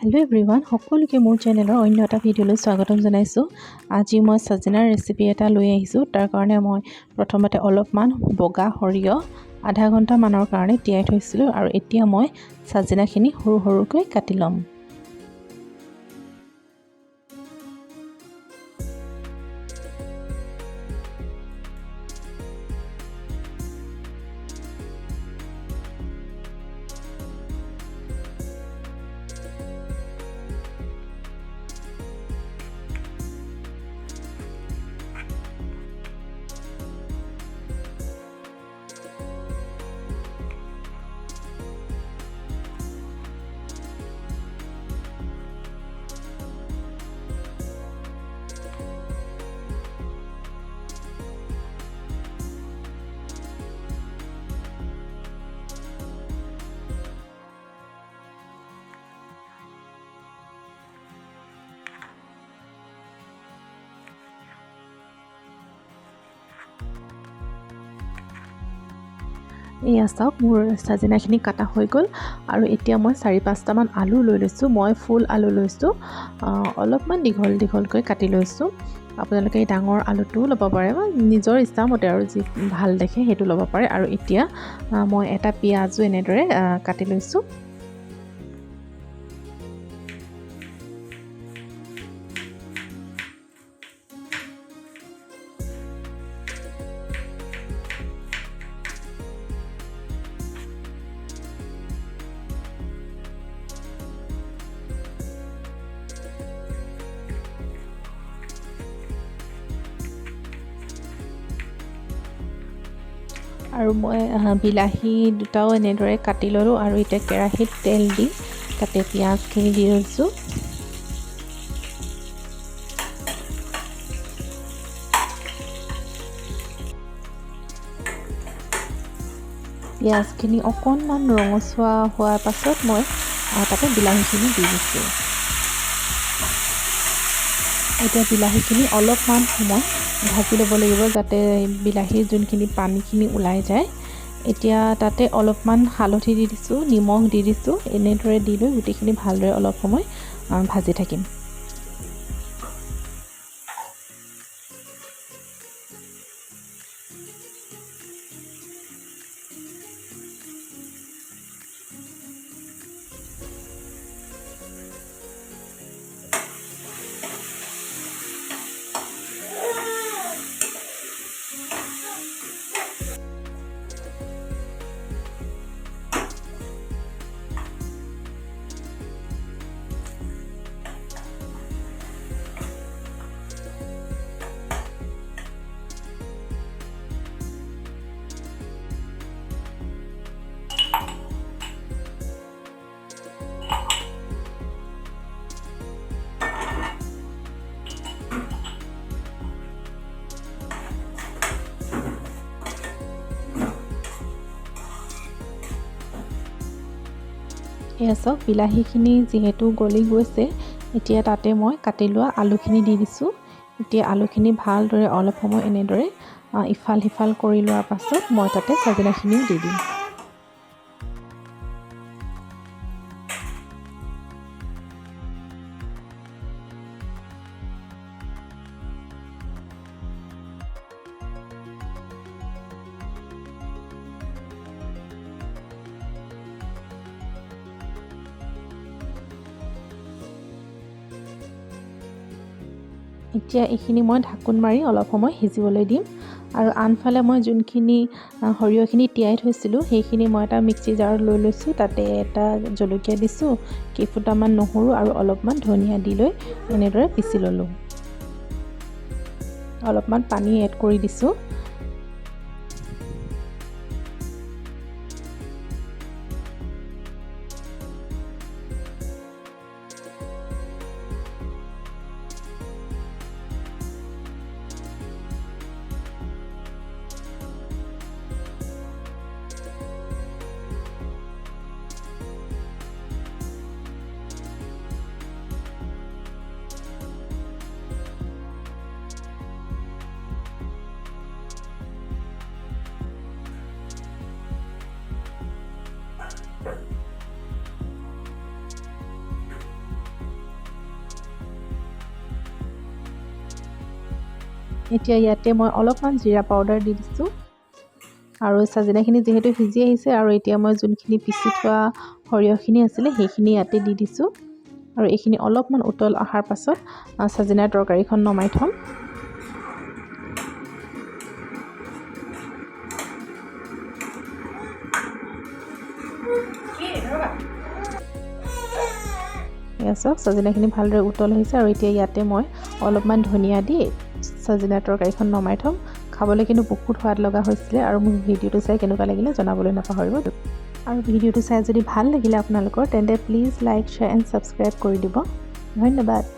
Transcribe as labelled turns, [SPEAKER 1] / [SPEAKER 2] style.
[SPEAKER 1] Hello everyone সকলোকে মোৰ চেনেলৰ অন্য এটা ভিডিঅ'লৈ স্বাগতম জনাইছো। আজি মই sajinaৰ ৰেচিপি এটা লৈ আহিছো। তাৰ কাৰণে মই প্ৰথমতে অলপমান বগা সৰিয়হ আধা ঘণ্টা মানৰ কাৰণে তিয়াই থৈছিলো আৰু এতিয়া মই sajinaখিনি সৰু সৰুকৈ কাটি লম। এয়া চাওক মোৰ sajinaখিনি কাটা হৈ গ'ল আৰু এতিয়া মই 4-5টা মান আলু লৈ লৈছো। মই ফুল আলু লৈছো, অলপমান দীঘল দীঘলকৈ কাটি লৈছো। আপোনালোকে এই ডাঙৰ আলুটো ল'ব পাৰে বা নিজৰ ইচ্ছামতে আৰু যি ভাল দেখে সেইটো ল'ব পাৰে। আৰু এতিয়া মই এটা পিয়াজো এনেদৰে কাটি লৈছো। আৰু মই বিলাহী দুটাও এনেদৰে কাটি ললো আৰু এতিয়া কেৰাহীত তেল দি তাতে পিয়াজখিনি দি লৈছো। পিয়াজখিনি অকণমান ৰঙচুৱা হোৱাৰ পাছত মই তাতে বিলাহীখিনি দি দিছো। এতিয়া বিলাহীখিনি অলপমান সময় ভাজি ল'ব লাগিব যাতে বিলাহীৰ যোনখিনি পানীখিনি ওলাই যায়। এতিয়া তাতে অলপমান হালধি দি দিছো, নিমখ দি দিছো। এনেদৰে দি লৈ গোটেইখিনি ভালদৰে অলপ সময় ভাজি থাকিম। এয়া চাওক বিলাহীখিনি যিহেতু গলি গৈছে, এতিয়া তাতে মই কাটি লোৱা আলুখিনি দি দিছোঁ। এতিয়া আলুখিনি ভালদৰে অলপ সময় এনেদৰে ইফাল সিফাল কৰি লোৱাৰ পাছত মই তাতে sajinaখিনিও দি দিম। এতিয়া এইখিনি মই ঢাকোন মাৰি অলপ সময় সিজিবলৈ দিম। আৰু আনফালে মই যোনখিনি সৰিয়হখিনি তিয়াই থৈছিলোঁ সেইখিনি মই এটা মিক্সি জাৰত লৈ লৈছোঁ। তাতে এটা জলকীয়া দিছোঁ, কেইফুটামান নহৰু আৰু অলপমান ধনিয়া দি লৈ এনেদৰে পিচি ল'লোঁ। অলপমান পানী এড কৰি দিছোঁ। এতিয়া ইয়াতে মই অলপমান জিৰা পাউডাৰ দি দিছোঁ আৰু চাজিনাখিনি যেহেতু সিজি আহিছে আৰু এতিয়া মই যোনখিনি পিচি থোৱা সৰিয়হখিনি আছিলে সেইখিনি ইয়াতে দি দিছোঁ আৰু এইখিনি অলপমান উতল অহাৰ পাছত চাজিনাৰ তৰকাৰীখন নমাই থ'ম। এয়া চাওক চাজিনাখিনি ভালদৰে উতল আহিছে আৰু এতিয়া ইয়াতে মই অলপমান ধনিয়া দি চাজিনাৰ তৰকাৰীখন নমাই থ'ম। খাবলৈ কিন্তু বহুত সোৱাদ লগা হৈছিলে আৰু মোক ভিডিঅ'টো চাই কেনেকুৱা লাগিলে জনাবলৈ নাপাহৰিব। আৰু ভিডিঅ'টো চাই যদি ভাল লাগিলে আপোনালোকৰ তেন্তে please like share and subscribe কৰি দিব। ধন্যবাদ।